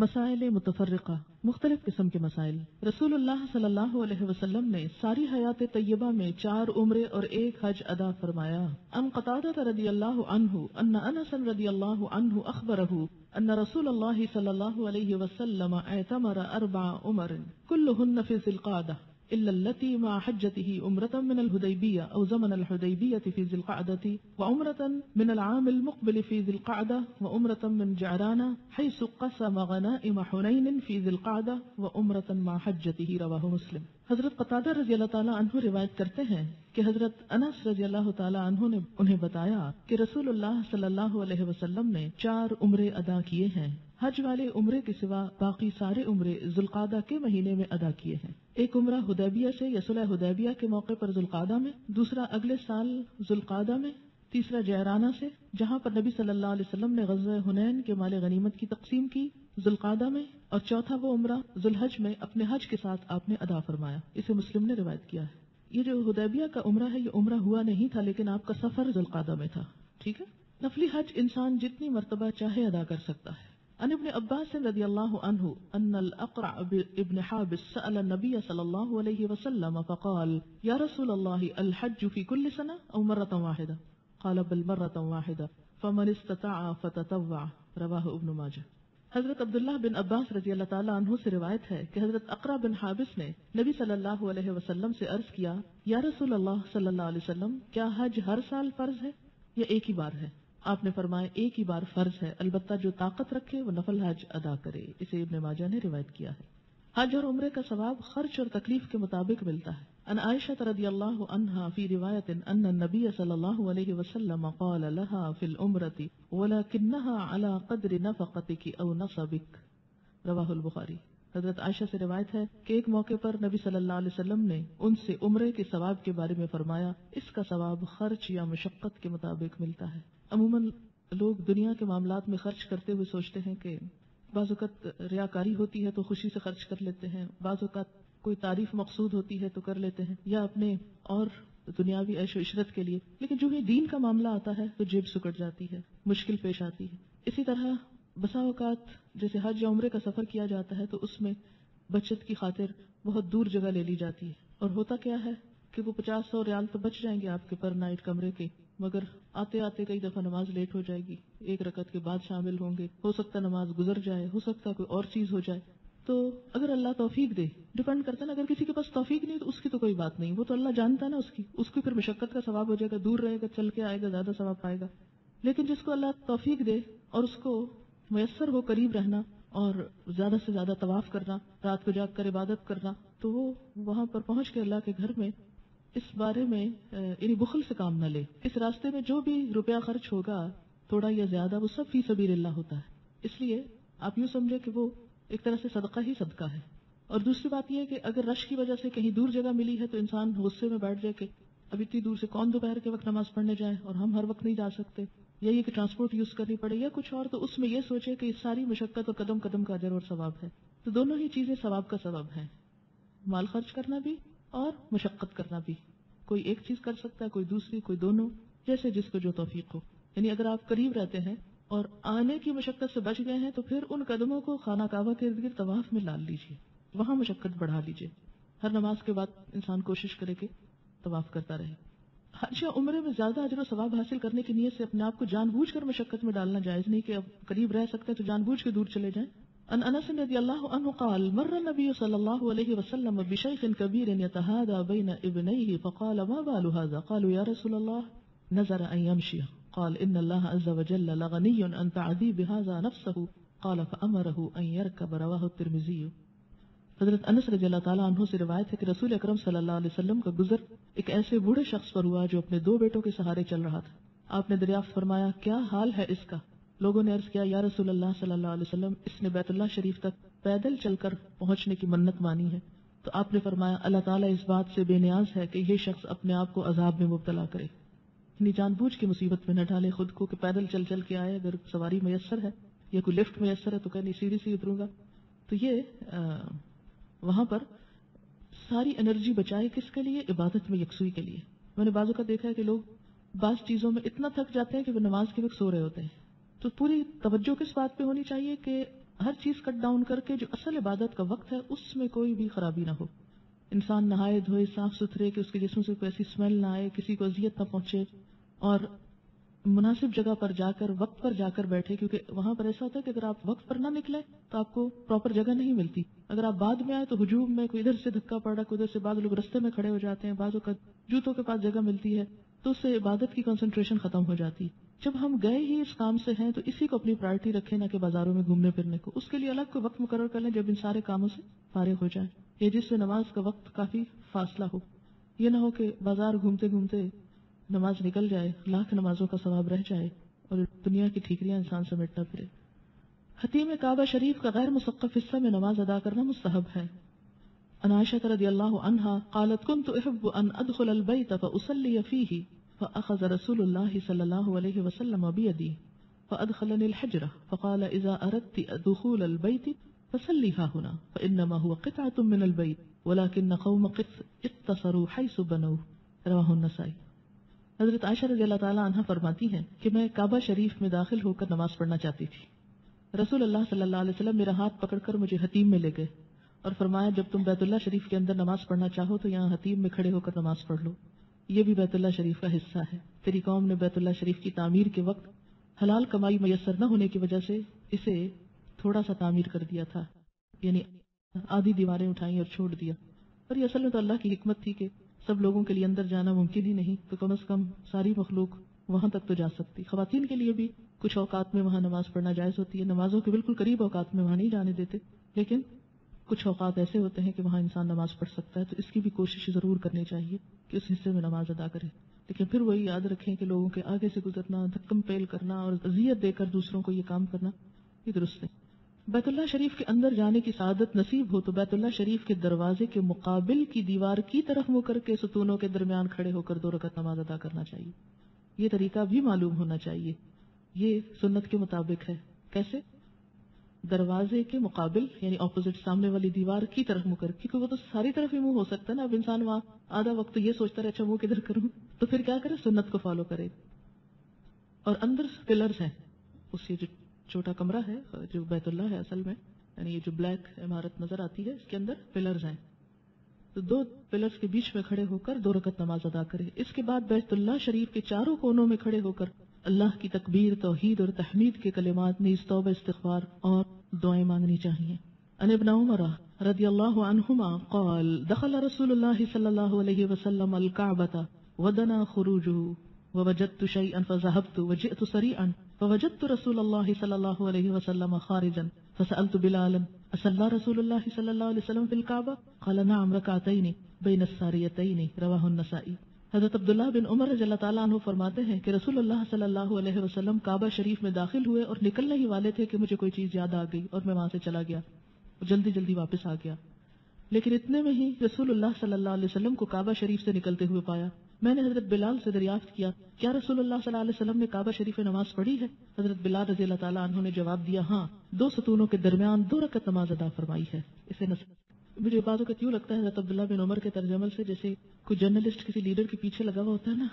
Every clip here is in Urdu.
مسائل متفرقہ، مختلف قسم کے مسائل۔ رسول اللہ صلی اللہ علیہ وسلم نے ساری حیات طیبہ میں 4 عمرے اور 1 حج ادا فرمایا۔ ان قتادہ رضی اللہ عنہ ان انس رضی اللہ عنہ اخبرہ ان رسول اللہ صلی اللہ علیہ وسلم اعتمر 4 عمر كلهن في ذي القعدة إلا التي مع حجته عمرة من الحديبية أو زمن الحديبية في ذي القعدة وعمرة من العام المقبل في ذي القعدة وعمرة من جعرانة حيث قسم غنائم حنين في ذي القعدة وعمرة مع حجته رواه مسلم۔ حضرت قتادہ رضی اللہ تعالیٰ عنہ روایت کرتے ہیں کہ حضرت انس رضی اللہ تعالیٰ عنہ نے انہیں بتایا کہ رسول اللہ صلی اللہ علیہ وسلم نے 4 عمرے ادا کیے ہیں۔ حج والے عمرے کے سوا باقی سارے عمرے ذوالقعدہ کے مہینے میں ادا کیے ہیں۔ ایک عمرہ حدیبیہ سے یا صلح حدیبیہ کے موقع پر ذوالقعدہ میں، دوسرا اگلے سال ذوالقعدہ میں، تیسرا جعرانہ سے جہاں پر نبی صلی اللہ علیہ وسلم نے غزوہ حنین کے مال غنیمت کی تقسیم کی ذوالقعدہ میں، اور چوتھا وہ عمرہ ذوالحج میں اپنے حج کے ساتھ آپ نے ادا فرمایا۔ اسے مسلم نے روایت کیا ہے۔ یہ جو حدیبیہ کا عمرہ ہے یہ عمرہ ہوا نہیں تھا، لیکن آپ کا سفر ذوالقعدہ میں تھا، ٹھیک ہے۔ نفلی حج انسان جتنی مرتبہ چاہے ادا کر سکتا ہے۔ عن ابن عباس رضی اللہ عنہ ان الاقرع ابن حابس سأل النبي صلی اللہ علیہ وسلم فقال یا رسول اللہ الحج في كل سنة او مرة واحدة قال بل مرة واحدة فمن استطاع فتطوع رواہ ابن ماجہ۔ حضرت عبداللہ بن عباس رضی اللہ تعالیٰ عنہ سے روایت ہے کہ حضرت اقرع بن حابس نے نبی صلی اللہ علیہ وسلم سے عرض کیا، یا رسول اللہ صلی اللہ علیہ وسلم کیا حج ہر سال فرض ہے یا ایک ہی بار ہے؟ آپ نے فرمایا ایک ہی بار فرض ہے، البتہ جو طاقت رکھے وہ نفل حج ادا کرے۔ اسے ابن ماجہ نے روایت کیا ہے۔ حج اور عمرے کا ثواب خرچ اور تکلیف کے مطابق ملتا ہے۔ ان عائشہ رضی اللہ عنہا فی روایت ان النبی صلی اللہ علیہ وسلم قال لها فی العمرة ولکنها على قدر نفقتك او نصبك رواہ البخاری۔ حضرت عائشہ سے روایت ہے کہ ایک موقع پر نبی صلی اللہ علیہ وسلم نے ان سے عمرے کے ثواب کے بارے میں فرمایا، اس کا ثواب خرچ یا مشقت کے مطابق ملتا ہے۔ عموماً لوگ دنیا کے معاملات میں خرچ کرتے ہوئے سوچتے ہیں کہ بعض اوقات ریاکاری ہوتی ہے تو خوشی سے خرچ کر لیتے ہیں، بعض اوقات کوئی تعریف مقصود ہوتی ہے تو کر لیتے ہیں، یا اپنے اور دنیاوی عیش و عشرت کے لیے، لیکن جو ہی دین کا معاملہ آتا ہے تو جیب سکڑ جاتی ہے، مشکل پیش آتی ہے۔ اسی طرح بسا اوقات جیسے حج یا عمرے کا سفر کیا جاتا ہے تو اس میں بچت کی خاطر بہت دور جگہ لے لی جاتی ہے، اور ہوتا کیا ہے کہ وہ 50-100 ریال تو بچ جائیں گے آپ کے پر نائٹ کمرے کے، مگر آتے آتے کئی دفعہ نماز لیٹ ہو جائے گی، 1 رکعت کے بعد شامل ہوں گے، ہو سکتا نماز گزر جائے، ہو سکتا کوئی اور چیز ہو جائے۔ تو اگر اللہ توفیق دے، ڈیپینڈ کرتا ہے نا، اگر کسی کے پاس توفیق نہیں تو اس کی تو کوئی بات نہیں، وہ تو اللہ جانتا ہے نا اس کی پھر مشقت کا ثواب ہو جائے گا، دور رہے گا، چل کے آئے گا، زیادہ ثواب پائے گا۔ لیکن جس کو اللہ توفیق دے اور اس کو میسر ہو قریب رہنا اور زیادہ سے زیادہ طواف کرنا، رات کو جاگ کر عبادت کرنا، تو وہ وہاں پر پہنچ کے اللہ کے گھر میں اس بارے میں یعنی بخل سے کام نہ لے۔ اس راستے میں جو بھی روپیہ خرچ ہوگا تھوڑا یا زیادہ وہ سب فی سبیل اللہ ہوتا ہے، اس لیے آپ یوں سمجھے کہ وہ ایک طرح سے صدقہ ہی صدقہ ہے۔ اور دوسری بات یہ ہے کہ اگر رش کی وجہ سے کہیں دور جگہ ملی ہے تو انسان غصے میں بیٹھ جائے کہ اب اتنی دور سے کون دوپہر کے وقت نماز پڑھنے جائے اور ہم ہر وقت نہیں جا سکتے، یا یہ کہ ٹرانسپورٹ یوز کرنی پڑے یا کچھ اور، تو اس میں یہ سوچے کہ اس ساری مشقت اور قدم قدم کا اجر اور ثواب ہے۔ تو دونوں ہی چیزیں ثواب کا سبب ہیں، مال خرچ کرنا بھی اور مشقت کرنا بھی۔ کوئی ایک چیز کر سکتا ہے، کوئی دوسری، کوئی دونوں، جیسے جس کو جو توفیق ہو۔ یعنی اگر آپ قریب رہتے ہیں اور آنے کی مشقت سے بچ گئے ہیں تو پھر ان قدموں کو خانہ کعبہ کے ارد گرد طواف میں ڈال لیجیے، وہاں مشقت بڑھا لیجیے۔ ہر نماز کے بعد انسان کوشش کرے کہ طواف کرتا رہے۔ حج یا عمرے میں زیادہ اجر و ثواب حاصل کرنے کی نیت سے اپنے آپ کو جان بوجھ کر مشقت میں ڈالنا جائز نہیں کہ اب قریب رہ سکتے تو جان بوجھ کے دور چلے جائیں۔ ان انس رضی اللہ عنہ قال مر النبي صلی اللہ علیہ وسلم بشیخ کبیر یتہادى بین ابنیہ فقال ما بال هذا قالوا یا رسول اللہ نظر ان یمشی قال ان اللہ عز وجل لغنی ان تعدی بهذا نفسه قال فامره ان يركب رواه الترمذی۔ حضرت انس رضی اللہ تعالیٰ عنہ سے روایت ہے کہ رسول اکرم صلی اللہ علیہ وسلم کا گزر ایک ایسے بوڑھے شخص پر ہوا جو اپنے 2 بیٹوں کے سہارے چل رہا تھا۔ آپ نے دریافت فرمایا کیا حال ہے اس کا؟ لوگوں نے عرض کیا یا رسول اللہ صلی اللہ علیہ وسلم اس نے بیت اللہ شریف تک پیدل چل کر پہنچنے کی منت مانی ہے۔ تو آپ نے فرمایا اللہ تعالیٰ اس بات سے بے نیاز ہے کہ یہ شخص اپنے آپ کو عذاب میں مبتلا کرے، یعنی جان بوجھ کے مصیبت میں نہ ڈالے خود کو کہ پیدل چل چل کے آئے، اگر سواری میسر ہے یا کوئی لفٹ میسر ہے تو کہیں سیڑھی سے اتروں گا۔ تو یہ وہاں پر ساری انرجی بچائے کس کے لیے؟ عبادت میں یکسوئی کے لیے۔ میں نے بعضوں کا دیکھا ہے کہ لوگ بعض چیزوں میں اتنا تھک جاتے ہیں کہ وہ نماز کے وقت سو رہے ہوتے ہیں، تو پوری توجہ کس بات پہ ہونی چاہیے کہ ہر چیز کٹ ڈاؤن کر کے جو اصل عبادت کا وقت ہے اس میں کوئی بھی خرابی نہ ہو. انسان نہائے دھوئے صاف ستھرے کہ اس کے جسم سے کوئی ایسی اسمیل نہ آئے, کسی کو اذیت نہ پہنچے, اور مناسب جگہ پر جا کر وقت پر جا کر بیٹھے, کیونکہ وہاں پر ایسا ہوتا ہے کہ اگر آپ وقت پر نہ نکلے تو آپ کو پراپر جگہ نہیں ملتی. اگر آپ بعد میں آئے تو ہجوم میں کوئی ادھر سے دھکا پڑ رہا, کوئی ادھر سے, بعض لوگ رستے میں کھڑے ہو جاتے ہیں, بعضوں کا جوتوں کے پاس جگہ ملتی ہے, تو اس سے عبادت کی کنسنٹریشن ختم ہو جاتی. جب ہم گئے ہی اس کام سے ہیں تو اسی کو اپنی پرائرٹی رکھیں, نہ کہ بازاروں میں گھومنے پھرنے کو. اس کے لیے الگ کوئی وقت مقرر کر لیں جب ان سارے کاموں سے فارغ ہو جائیں, یا جس میں نماز کا وقت کافی فاصلہ ہو. یہ نہ ہو کہ بازار گھومتے گھومتے نماز نکل جائے, لاکھ نمازوں کا ثواب رہ جائے اور دنیا کی ٹھیکریاں انسان سمیٹتا پھرے. حتیم کعبہ شریف کا غیر مسقف حصہ میں نماز ادا کرنا مستحب ہے. عن عائشہ رضی اللہ عنہا قالت كنت احب ان ادخل البيت فاصلي فيه فاخذ رسول الله صلی اللہ علیہ وسلم بيدي فادخلني الحجرة فقال اذا اردت دخول البيت فصليها هنا فانما هو قطعة من البيت ولكن قوم اقتصروا حيث بنوا. رواه النسائی. حضرت عائشہ رضی اللہ تعالی عنہ فرماتی ہیں کہ میں کعبہ شریف میں داخل ہو کر نماز پڑھنا چاہتی تھی. رسول اللہ صلی اللہ علیہ وسلم میرا ہاتھ پکڑ کر مجھے حتیم میں لے گئے اور فرمایا جب تم بیت اللہ شریف کے اندر نماز پڑھنا چاہو تو یہاں حتیم میں کھڑے ہو کر نماز پڑھ لو, یہ بھی بیت اللہ شریف کا حصہ ہے. تیری قوم نے بیت اللہ شریف کی تعمیر کے وقت حلال کمائی میسر نہ ہونے کی وجہ سے اسے تھوڑا سا تعمیر کر دیا تھا, یعنی آدھی دیواریں اٹھائیں اور چھوڑ دیا. اور یہ اصل میں تو اللہ کی حکمت تھی کہ سب لوگوں کے لیے اندر جانا ممکن ہی نہیں, تو کم از کم ساری مخلوق وہاں تک تو جا سکتی. خواتین کے لیے بھی کچھ اوقات میں وہاں نماز پڑھنا جائز ہوتی ہے, نمازوں کے بالکل قریب اوقات میں وہاں نہیں جانے دیتے, لیکن کچھ اوقات ایسے ہوتے ہیں کہ وہاں انسان نماز پڑھ سکتا ہے, تو اس کی بھی کوشش ضرور کرنی چاہیے کہ اس حصے میں نماز ادا کرے. لیکن پھر وہی یاد رکھیں کہ لوگوں کے آگے سے گزرنا, دھکم پیل کرنا اور اذیت دے کر دوسروں کو یہ کام کرنا یہ درست نہیں. بیت اللہ شریف کے اندر جانے کی سعادت نصیب ہو تو بیت اللہ شریف کے دروازے کے مقابل کی دیوار کی طرف منہ کر کے ستونوں کے درمیان کھڑے ہو کر 2 رکعت نماز ادا کرنا چاہیے. یہ طریقہ بھی معلوم ہونا چاہیے. یہ سنت کے مطابق ہے. کیسے؟ دروازے کے مقابل یعنی اپوزٹ, سامنے والی دیوار کی طرف منہ کر, کیونکہ وہ تو ساری طرف ہی منہ ہو سکتا ہے نا. اب انسان وہاں آدھا وقت یہ سوچتا رہے اچھا منہ کدھر کروں, تو پھر کیا کرے, سنت کو فالو کرے. اور اندر پلرز ہیں, اس یہ جو چھوٹا کمرہ ہے جو بیت اللہ ہے اصل میں, یعنی یہ جو بلیک عمارت نظر آتی ہے اس کے اندر پلرز ہیں, تو 2 پلرز کے بیچ میں کھڑے ہو کر 2 رکعت نماز ادا کرے. اس کے بعد بیت اللہ شریف کے چاروں کونوں میں کھڑے ہو کر اللہ کی تکبیر, توحید اور تحمید کے کلمات, نیز توبہ, استغفار اور دعائیں مانگنی چاہیے. ان ابن عمر رضی اللہ عنہما قال دخل رسول اللہ صلی اللہ علیہ وسلم الکعبۃ ودنا خروجه ووجدت شيئا فذهبت وجئت سريعا فوجدت رسول الله صلى الله عليه وسلم خارجا فسألت بلالا أصلى رسول الله صلى الله عليه وسلم في الكعبة قال نعم ركعتين بين الساريتين. رواه النسائی. حضرت عبداللہ بن عمر رضی اللہ تعالیٰ عنہ فرماتے ہیں کہ رسول اللہ صلی اللہ علیہ وسلم کعبہ شریف میں داخل ہوئے اور نکلنے ہی والے تھے کہ مجھے کوئی چیز یاد آ گئی اور میں وہاں سے چلا گیا, جلدی جلدی واپس آ گیا. لیکن اتنے میں ہی رسول اللہ صلی اللہ علیہ وسلم کو کعبہ شریف سے نکلتے ہوئے پایا. میں نے حضرت بلال سے دریافت کیا کیا رسول اللہ صلی اللہ علیہ وسلم نے کعبہ شریف میں نماز پڑھی ہے؟ حضرت بلال رضی اللہ تعالیٰ عنہ نے جواب دیا ہاں, 2 ستونوں کے درمیان 2 رکعت نماز ادا فرمائی ہے. اسے مجھے باتوں کا کیوں لگتا ہے حضرت عبداللہ بن عمر کے ترجمے سے جیسے کوئی جرنلسٹ کسی لیڈر کے پیچھے لگا ہوا ہوتا ہے نا,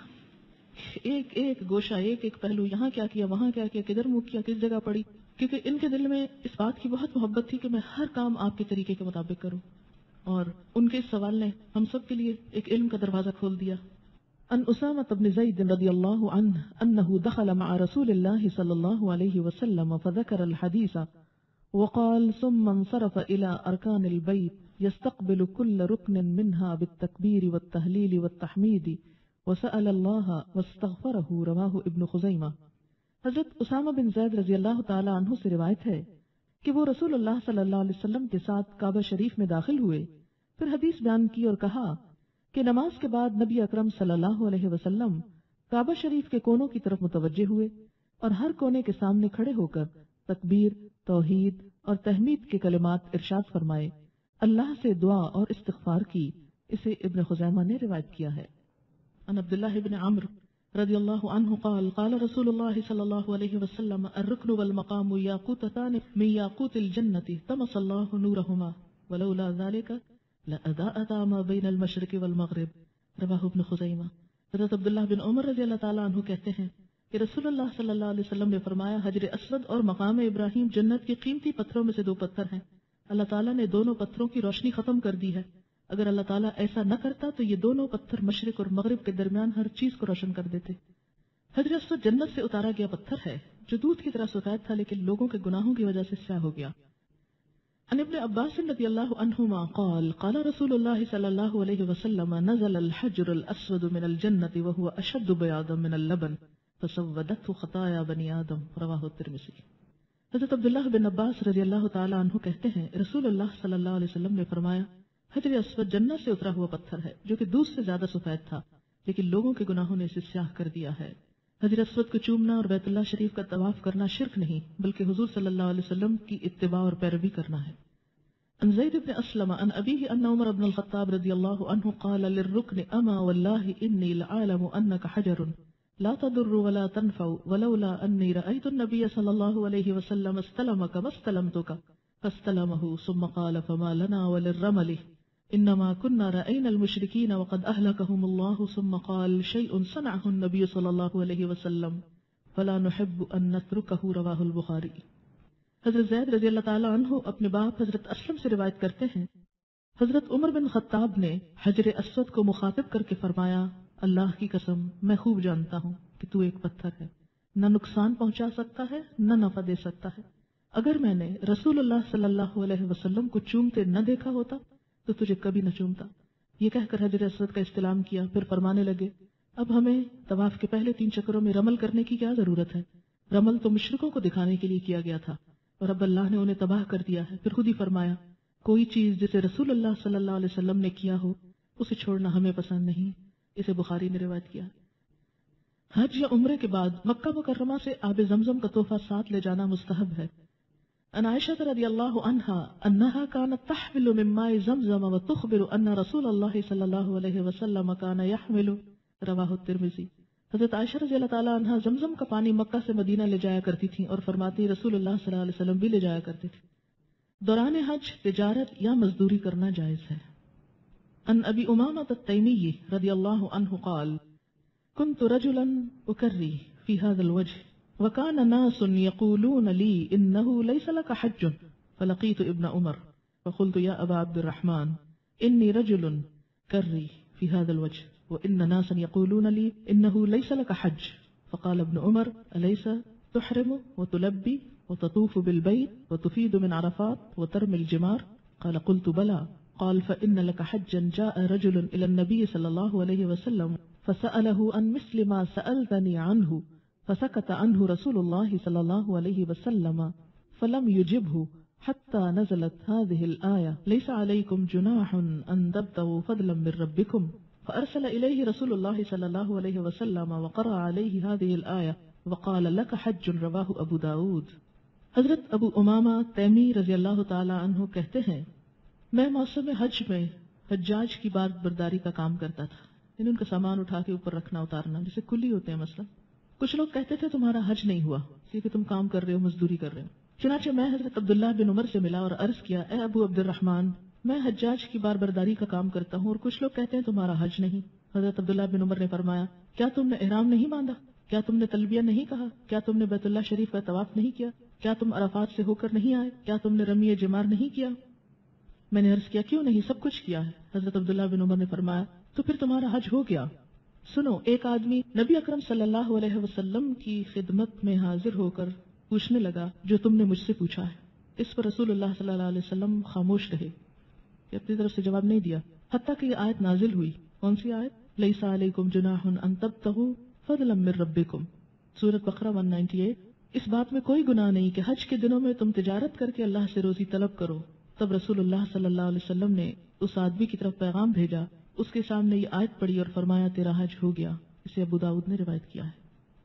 ایک ایک گوشہ, ایک ایک پہلو, یہاں کیا کیا, وہاں کیا کیا, کدھر منہ کیا, کس جگہ پڑی, کیونکہ ان کے دل میں اس بات کی بہت محبت تھی کہ میں ہر کام آپ کے طریقے کے مطابق کروں. اور ان کے اس سوال نے ہم سب کے لیے ایک علم کا دروازہ کھول دیا. ان اسامہ بن زید رضی اللہ عنہ انه دخل مع رسول الله صلی اللہ علیہ وسلم فذكر الحديث وقال ثم انصرف الى اركان البيت يستقبل كل ركن منها بالتكبير والتهليل والتحميد وسأل الله واستغفره. رواه ابن خزیمہ. حضرت اسامہ بن زید رضی اللہ تعالی عنہ سے روایت ہے کہ وہ رسول اللہ صلی اللہ علیہ وسلم کے ساتھ کعبہ شریف میں داخل ہوئے, پھر حدیث بیان کی اور کہا کہ نماز کے بعد نبی اکرم صلی اللہ علیہ وسلم کعبہ شریف کے کونوں کی طرف متوجہ ہوئے اور ہر کونے کے سامنے کھڑے ہو کر تکبیر, توحید اور تحمید کے کلمات ارشاد فرمائے, اللہ سے دعا اور استغفار کی. اسے ابن خزیمہ نے روایت کیا ہے. ان عبداللہ ابن عمرو رضی اللہ عنہ قال قال رسول اللہ صلی اللہ علیہ وسلم الرکن والمقام یاقوتتان من یاقوت الجنة طمس اللہ نورہما ولولا ذلك لأضاءتا ما بین المشرق والمغرب. رواہ ابن خزیمہ. حضرت عبداللہ بن عمر رضی اللہ تعالیٰ عنہ کہتے ہیں کہ رسول اللہ صلی اللہ علیہ وسلم نے فرمایا حجر اسود اور مقام ابراہیم جنت کے قیمتی پتھروں میں سے 2 پتھر ہیں، اللہ تعالیٰ نے دونوں پتھروں کی روشنی ختم کر دی ہے، اگر اللہ تعالیٰ ایسا نہ کرتا تو یہ دونوں پتھر مشرق اور مغرب کے درمیان ہر چیز کو روشن کر دیتے۔ حجر اسود جنت سے اتارا گیا پتھر ہے جو دودھ کی طرح سفید تھا لیکن لوگوں کے گناہوں کی وجہ سے سیاہ ہو گیا۔ عن ابن عباس رضی اللہ عنہما قال قال رسول اللہ صلی اللہ علیہ وسلم نزل الحجر الاسود من الجنة وهو اشد بیاضا من اللبن فسودته خطایا بنی آدم، رواہ الترمذی۔ حضرت عبداللہ بن عباس رضی اللہ تعالی عنہ کہتے ہیں رسول اللہ صلی اللہ علیہ وسلم نے فرمایا حجر اسود جنت سے اترا ہوا پتھر ہے جو کہ دودھ سے زیادہ سفید تھا لیکن لوگوں کے گناہوں نے اسے سیاہ کر دیا ہے۔ حجر اسود کو چومنا اور بیت اللہ شریف کا طواف کرنا شرک نہیں بلکہ حضور صلی اللہ علیہ وسلم کی اتباع اور پیروی کرنا ہے۔ عن زید بن اسلم عن ابیہ ان عمر بن الخطاب رضی اللہ عنہ قال للرکن اما واللہ انی لعالم انک حجر لا تضر ولا تنفع ولولا انی رأیت النبی صلی اللہ علیہ وسلم استلمک واستلمتک فاستلمه ثم قال فما لنا وللرمل انما كنا رأينا المشركين وقد اهلكهم الله ثم قال شيء صنعه النبي صلى الله عليه وسلم فلا نحب ان نتركه رواه البخاری۔ حضرت زید رضی اللہ تعالی عنہ اپنے باپ حضرت اسلم سے روایت کرتے ہیں حضرت عمر بن خطاب نے حجر اسود کو مخاطب کر کے فرمایا اللہ کی قسم میں خوب جانتا ہوں کہ تو ایک پتھر ہے، نہ نقصان پہنچا سکتا ہے نہ نفع دے سکتا ہے، اگر میں نے رسول اللہ صلی اللہ علیہ وسلم کو چومتے نہ دیکھا ہوتا تو تجھے کبھی نہ چومتا۔ یہ کہہ کر حجر اسود کا استلام کیا، پھر فرمانے لگے اب ہمیں طواف کے پہلے 3 چکروں میں رمل کرنے کی کیا ضرورت ہے، رمل تو مشرکوں کو دکھانے کے لیے کیا گیا تھا اور اب اللہ نے انہیں تباہ کر دیا ہے۔ پھر خود ہی فرمایا کوئی چیز جسے رسول اللہ صلی اللہ علیہ وسلم نے کیا ہو اسے چھوڑنا ہمیں پسند نہیں، اسے بخاری نے روایت کیا۔ حج یا عمرے کے بعد مکہ مکرمہ سے آب زمزم کا تحفہ ساتھ لے جانا مستحب ہے۔ عن عائشة رضی اللہ عنہا انہا كانت تحمل من ماء زمزم وتخبر ان رسول اللہ صلی اللہ علیہ وسلم كان يحمل، رواہ الترمذی۔ حضرت عائشہ رضی اللہ تعالی عنہا زمزم کا پانی مکہ سے مدینہ لے جایا کرتی تھیں اور فرماتی رسول اللہ صلی اللہ علیہ وسلم بھی لے جایا کرتے تھے۔ دوران حج تجارت یا مزدوری کرنا جائز ہے۔ عن ابی امامۃ التیمی رضی اللہ عنہ قال كنت رجلا اکری فی هذا الوجه وكان ناس يقولون لي انه ليس لك حج فلقيت ابن عمر فقلت يا ابا عبد الرحمن اني رجل كري في هذا الوجه وان ناسا يقولون لي انه ليس لك حج فقال ابن عمر اليس تحرم وتلبي وتطوف بالبيت وتفيد من عرفات وترمي الجمار قال قلت بلى قال فإن لك حجا جاء رجل إلى النبي صلى الله عليه وسلم فسأله عن مثل ما سألتني عنه فسكت عنه رسول الله صلى الله عليه وسلم فلم يجبه حتى نزلت هذه الآية ليس عليكم جناح أن تبتغوا فضلا من ربكم فأرسل إليه رسول الله صلى الله عليه وسلم وقرأ عليه هذه الآية وقال لك حج، رواه ابو داود۔ حضرت ابو امامہ تیمی رضی اللہ تعالی عنہ کہتے ہیں میں موسم حج میں حجاج کی بار برداری کا کام کرتا تھا، یعنی ان کا سامان اٹھا کے اوپر رکھنا اتارنا، جیسے کلی ہوتے ہیں مثلا۔ کچھ لوگ کہتے تھے تمہارا حج نہیں ہوا کیونکہ تم کام کر رہے ہو، مزدوری کر رہے ہو۔ چنانچہ میں حضرت عبداللہ بن عمر سے ملا اور عرض کیا اے ابو عبد الرحمن میں حجاج کی بار برداری کا کام کرتا ہوں اور کچھ لوگ کہتے ہیں تمہارا حج نہیں۔ حضرت عبداللہ بن عمر نے فرمایا کیا تم نے احرام نہیں باندھا، کیا تم نے تلبیہ نہیں کہا، کیا تم نے بیت اللہ شریف کا طواف نہیں کیا، کیا تم عرفات سے ہو کر نہیں آئے، کیا تم نے رمی جمار نہیں کیا؟ میں نے عرض کیا کیوں نہیں، سب کچھ کیا ہے۔ حضرت عبداللہ بن عمر نے فرمایا تو پھر تمہارا حج ہو گیا۔ سنو، ایک آدمی نبی اکرم صلی اللہ علیہ وسلم کی خدمت میں حاضر ہو کر پوچھنے لگا جو تم نے مجھ سے پوچھا ہے۔ اس پر رسول اللہ صلی اللہ علیہ وسلم خاموش رہے، اپنی طرف سے جواب نہیں دیا، حتیٰ کہ یہ آیت نازل ہوئی۔ کون سی آیت؟ لیس علیکم جناح ان تبتغوا فضلا من ربکم، سورۃ بقرہ 198۔ اس بات میں کوئی گناہ نہیں کہ حج کے دنوں میں تم تجارت کر کے اللہ سے روزی طلب کرو۔ تب رسول اللہ صلی اللہ علیہ وسلم نے اس آدمی کی طرف پیغام بھیجا، اس کے سامنے یہ آیت پڑھی اور فرمایا تیرا حج ہو گیا۔ اسے ابو داؤد نے روایت کیا ہے۔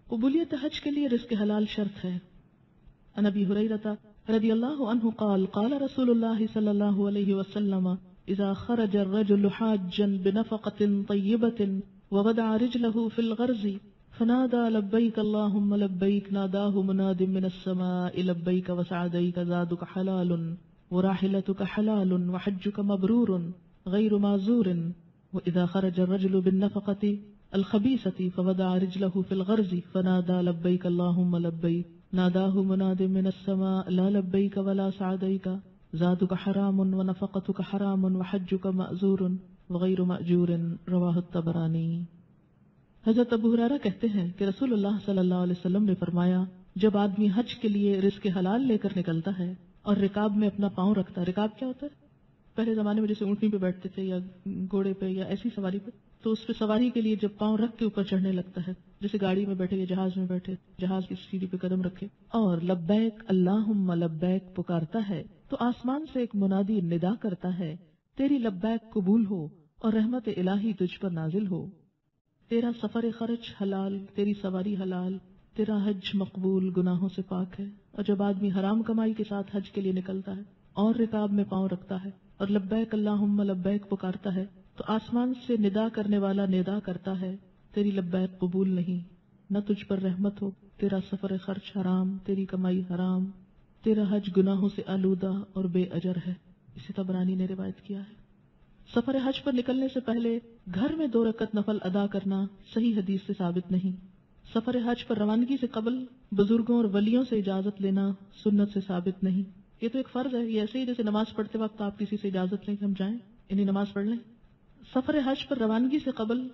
قبولیت حج کے لیے رزق حلال شرط ہے۔ عن ابی ہریرہ رضی اللہ عنہ قال قال رسول اللہ صلی اللہ علیہ وسلم اذا خرج الرجل حاجا بنفقة طیبة ووضع رجله في الغرز فنادى لبيك اللهم لبيك ناداه مناد من السماء لبيك وسعديك زادك حلال وراحلتك حلال وحجك مبرور غير معذور وإذا خرج الرجل بالنفقة الخبيثة فوضع رجله في الغرز فنادى لبيك اللهم لبيك ناداه مناد من السماء لا لبيك ولا سعديك زادك حرام ونفقتك حرام وحجك مأزور وغیر مأجور رواہ الطبرانی۔ حضرت ابو ہریرہ کہتے ہیں کہ رسول اللہ صلی اللہ علیہ وسلم نے فرمایا، جب آدمی حج کے لیے رزق حلال لے کر نکلتا ہے اور رکاب میں اپنا پاؤں رکھتا ہے، رکاب کیا ہوتا ہے؟ پہلے زمانے میں جیسے اونٹنی پہ بیٹھتے تھے یا گھوڑے پہ یا ایسی سواری پہ، تو اس پہ سواری کے لیے جب پاؤں رکھ کے اوپر چڑھنے لگتا ہے، جیسے گاڑی میں بیٹھے یا جہاز میں بیٹھے، جہاز کی سیڑھی پہ قدم رکھے اور لبیک اللہم لبیک پکارتا ہے، تو آسمان سے ایک منادی ندا کرتا ہے، تیری لبیک قبول ہو اور رحمت الہی تجھ پر نازل ہو، تیرا سفر خرچ حلال، تیری سواری حلال، تیرا حج مقبول، گناہوں سے پاک ہے۔ اور جب آدمی حرام کمائی کے ساتھ حج کے لیے نکلتا ہے اور رکاب میں پاؤں رکھتا ہے اور لبیک اللہم لبیک پکارتا ہے، تو آسمان سے ندا کرنے والا ندا کرتا ہے، تیری لبیک قبول نہیں، نہ تجھ پر رحمت ہو، تیرا سفر خرچ حرام، تیری کمائی حرام، تیرا حج گناہوں سے آلودہ اور بے اجر ہے۔ اسے طبرانی نے روایت کیا ہے۔ سفر حج پر نکلنے سے پہلے گھر میں 2 رکعت نفل ادا کرنا صحیح حدیث سے ثابت نہیں۔ سفر حج پر روانگی سے قبل بزرگوں اور ولیوں سے اجازت لینا سنت سے ثابت نہیں۔ یہ تو ایک فرض ہے، یہ ایسے ہی جیسے نماز پڑھتے وقت آپ کسی سے اجازت لیں کہ ہم جائیں انہیں نماز پڑھ لیں۔ سفر حج پر روانگی سے قبل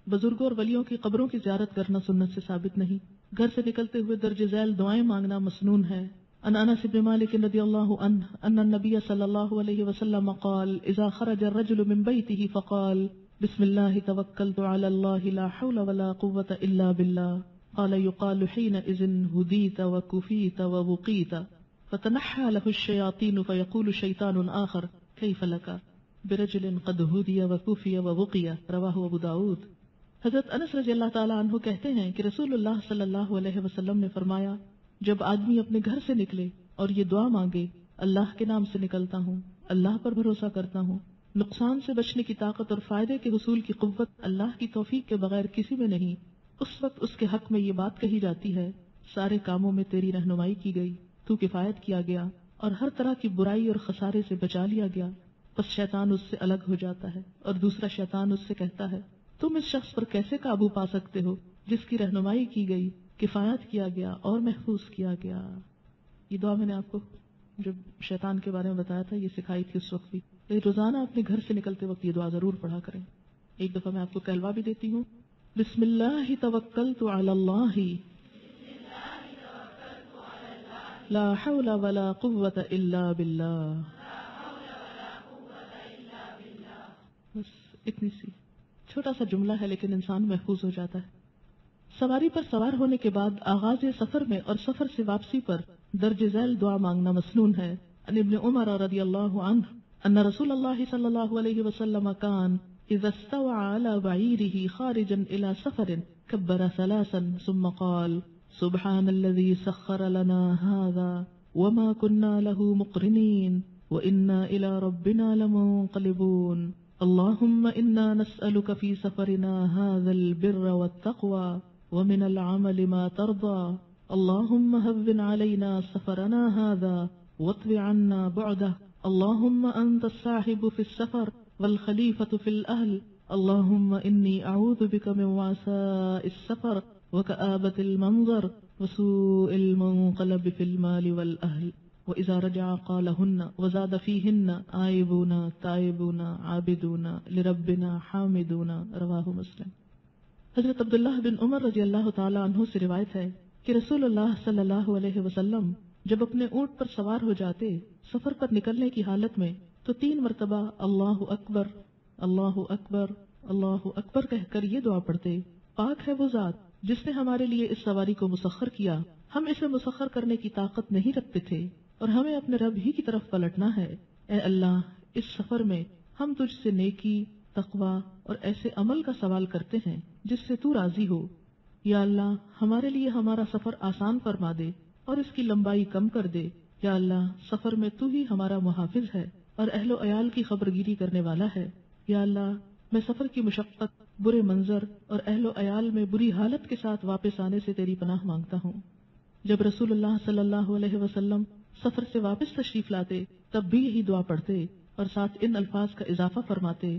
بزرگوں اور ولیوں کی قبروں کی زیارت کرنا سنت سے ثابت نہیں۔ گھر سے نکلتے ہوئے درج ذیل دعائیں مانگنا مسنون ہے۔ عن انس بن مالک رضی اللہ عنہ ان النبی صلی اللہ علیہ وسلم قال اذا خرج الرجل من بیته فقال بسم اللہ توکلت علی اللہ لا حول ولا قوة الا بالله قال يقال حينئذ هديت وكفيت ووقيت فتنحى له الشياطين فيقول شيطان آخر كيف لك برجل قد هدي وكفي ووقي رواہ ابو داود۔ حضرت انس رضی اللہ تعالی عنہ کہتے ہیں کہ رسول اللہ صلی اللہ علیہ وسلم نے فرمایا، جب آدمی اپنے گھر سے نکلے اور یہ دعا مانگے، اللہ کے نام سے نکلتا ہوں، اللہ پر بھروسہ کرتا ہوں، نقصان سے بچنے کی طاقت اور فائدے کے حصول کی قوت اللہ کی توفیق کے بغیر کسی میں نہیں، اس وقت اس کے حق میں یہ بات کہی جاتی ہے، سارے کاموں میں تیری رہنمائی کی گئی، تو کفایت کیا گیا اور ہر طرح کی برائی اور خسارے سے بچا لیا گیا۔ پس شیطان اس سے الگ ہو جاتا ہے اور دوسرا شیطان اس سے کہتا ہے، تم اس شخص پر کیسے قابو پا سکتے ہو جس کی رہنمائی کی گئی، کفایت کیا گیا اور محفوظ کیا گیا۔ یہ دعا میں نے آپ کو جب شیطان کے بارے میں بتایا تھا یہ سکھائی تھی اس وقت بھی، لیکن روزانہ اپنے گھر سے نکلتے وقت یہ دعا ضرور پڑھا کریں۔ ایک دفعہ میں آپ کو کہلوا بھی دیتی ہوں، بسم اللہ توکلت علی اللہ لا حول ولا قوة الا باللہ۔ بس اتنی سی چھوٹا سا جملہ ہے لیکن انسان محفوظ ہو جاتا ہے۔ سواری پر سوار ہونے کے بعد آغاز سفر میں اور سفر سے واپسی پر درج ذیل دعا مانگنا مسنون ہے۔ عن ابن عمر رضی اللہ عنہ ان رسول اللہ صلی اللہ علیہ وسلم كان اذا استوى على بعيره خارجا الى سفر كبر 3 ثم قال سبحان الذي سخر لنا هذا وما كنا له مقرنين وإنا إلى ربنا لمنقلبون اللهم إنا نسألك في سفرنا هذا البر والتقوى ومن العمل ما ترضى اللهم هون علينا سفرنا هذا واطو عنا بعده اللهم أنت الصاحب في السفر والخليفة في الأهل اللهم إني أعوذ بك من وعثاء السفر وكآبة المنظر وسوء المنقلب في المال والأهل وإذا رجع قالهن وزاد فيهن آئبون تائبون عابدون لربنا حامدون رواہ مسلم۔ حضرت عبداللہ بن عمر رضی اللہ تعالی عنہ سے روایت ہے کہ رسول اللہ صلی اللہ علیہ وسلم جب اپنے اونٹ پر سوار ہو جاتے سفر پر نکلنے کی حالت میں تو 3 مرتبہ اللہ اکبر اللہ اکبر اللہ اکبر کہہ کر یہ دعا پڑھتے، پاک ہے وہ ذات جس نے ہمارے لیے اس سواری کو مسخر کیا، ہم اسے مسخر کرنے کی طاقت نہیں رکھتے تھے اور ہمیں اپنے رب ہی کی طرف پلٹنا ہے۔ اے اللہ، اس سفر میں ہم تجھ سے نیکی، تقوی اور ایسے عمل کا سوال کرتے ہیں جس سے تو راضی ہو۔ یا اللہ، ہمارے لیے ہمارا سفر آسان فرما دے اور اس کی لمبائی کم کر دے۔ یا اللہ، سفر میں تو ہی ہمارا محافظ ہے اور اہل و عیال کی خبرگیری کرنے والا ہے۔ یا اللہ، میں سفر کی مشقت، برے منظر اور اہل و عیال میں بری حالت کے ساتھ واپس آنے سے تیری پناہ مانگتا ہوں۔ جب رسول اللہ صلی اللہ علیہ وسلم سفر سے واپس تشریف لاتے تب بھی یہی دعا پڑھتے اور ساتھ ان الفاظ کا اضافہ فرماتے،